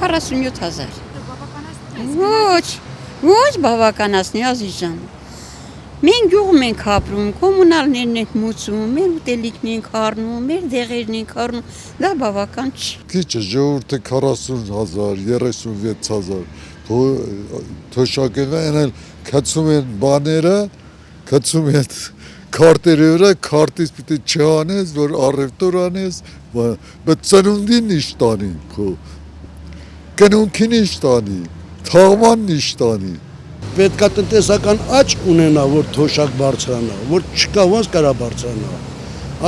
47,000 Ոչ բավականացնի Ազիզան Մենք գյուղում ենք ապրում, կոմունալներն ենք մուծում, մեր ուտելիքն ենք առնում, մեր դեղերն ենք առնում, դա բավական չի։ Քիչ է, ժողովուրդը 40,000, 36,000, թոշակերն էլ գցում են բաները, գցում են քարտերի վրա, քարտից պիտի չանես, որ առևտուր անես, բայց ծնունդին ինչ տանի, կնունքին ինչ տանի, թաղմանն ինչ տանի։ Պետքա տնտեսական աճ ունենա, որ թոշակ բարձրանա, որ չկա ոնց կարա բարձրանա։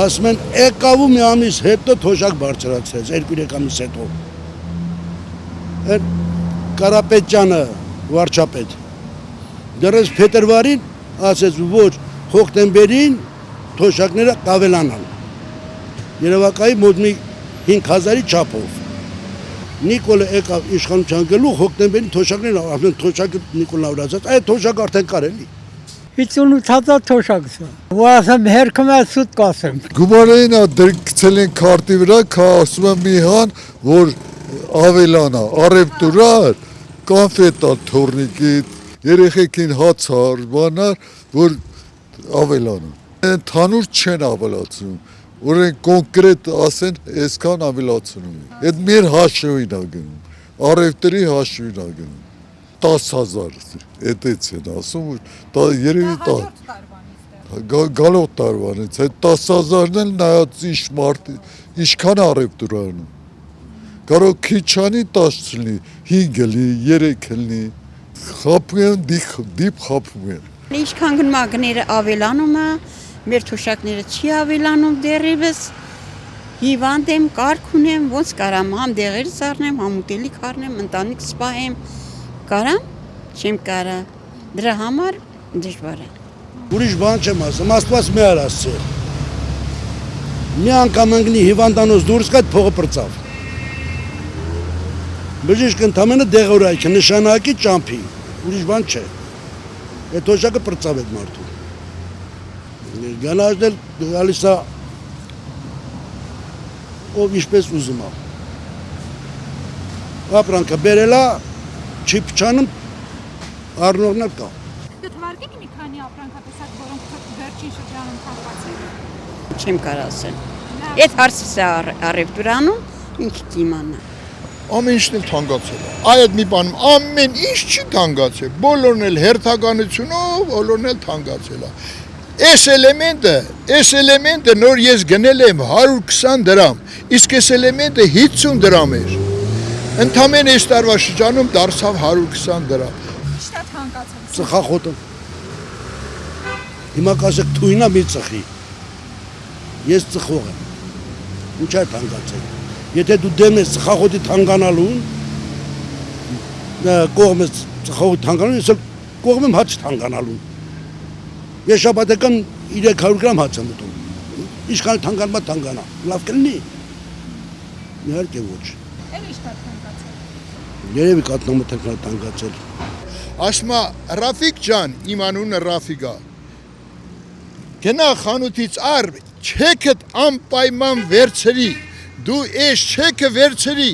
Ասում են եկավ ու մի ամիս հետո թոշակ բարձրացրեց, 2-3 ամիս հետո։ Կարապետյանը վարչապետ։ Դեռ փետրվարին ասեց, որ հոկտեմբերին թոշակները կավելանան։ Երևակայի մոտ մի 5,000-ի չափով։ Նիկոլը եկավ իշխանության գլուխ հոկտեմբերին թոշակներն ասեն թոշակը Նիկոլն ավրացած, այդ թոշակ արդեն կար էլի։ 58,000 թոշակ սա։ Ու ասեմ հերքում է սուտ կասեմ։ Գումարային գցել են քարտի վրա, ասում եմ մի հան, որ ավելանա, առևտուրար, կոնֆետա թորնիկի, երեխեքին հացար, բանար, որ ավելանա։ Ընդհանուր չեն ավելացնում, որ են կոնկրետ ասեն, այսքան ավելացնում են։ Այդ մեր հաշվին է գնում, առևտրի հաշվին է գնում։ 10,000 էտեց են ասում, երևի գալող տարվանից, այդ 10,000-ն էլ նայած ինչքան առևտուր անում։ Կարող քիչ անի 10 չլինի, 5 լինի, 3 լինի, խապում են, դիպ խապում են։ Ինչքան գնմագները ավելանում է, մեր թոշակները չի ավելանում դեռևս, հիվանդ եմ, կարգ ունեմ, ոնց կարամ, համ դեղերից առնեմ, համ ուտելիք առնեմ, ընտանիք սպահեմ, կարամ, չեմ կարա, դրա համար դժվար է։ Ուրիշ բան չեմ ասում, Աստված մի արասցե։ Մի անգամ ընկնի հիվանդանոց դուրս կա, փողը պրծավ։ Բժիշկ ընդամենը դեղորայք է, նշանակի ճամփի, ուրիշ բան չէ։ Այդ թոշակը պրծավ այդ մարդու։ Գանաժն էլ գալիս է ով ինչպես ուզում է։ Ապրանքը բերել է, չի փչանում, առնողն էլ կա։ Կթվարկեք մի քանի ապրանքատեսակ, որոնք վերջին շրջանում թանկացել են։ Չեմ կարող ասել։ Այդ հարցս է առևտուրանում, ինքը կիմանա։ Ամեն ինչն էլ թանկացել է։ Այդ մի բանում ամեն ինչ չի թանկացել, բոլորն էլ հերթականությունով, բոլորն էլ թանկացել է։ Այս էլեմենտը նոր ես գնել եմ 120 դրամ, իսկ այս էլեմենտը 50 դրամ էր։ Ընդամենը այս տարվա շրջանում դարձավ 120 դրամ։ Ի՞նչն է թանկացել։ Ծխախոտը։ Հիմա կասեք թույնա մի ծխի։ Ես ծխող եմ։ Ինչ է թանկացել։ Եթե դու դեմ ես ծխախոտի թանկանալուն, կողմ ես ծխախոտի թանկանալուն, ես կողմ եմ հաց թանկանալուն։ Ես շաբաթական 300 գրամ հաց եմ ուտում։ Ինչքան թանկանա թանկանա։ Լավ կլինի։ Իհարկե ոչ։ Էլ ի՞նչ է թանկացել։ Երևի կատնամթերքն է թանկացել։ Ասում է Ռաֆիկ ջան, իմ անունը Ռաֆիկ է։ Գնա խանութից առ, չեքդ անպայման վերցրի։ Դու այս չեքը վերցրի։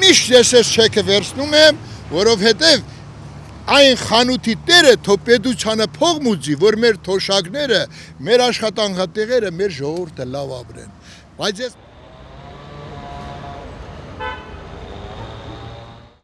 Միշտ ես այս չեքը վերցնում եմ, որովհետև այն խանութի տերը թո պետությանը փող մուծի, որ մեր թոշակները, մեր աշխատանքատեղերը, մեր ժողովուրդը լավ ապրեն։ Բայց ես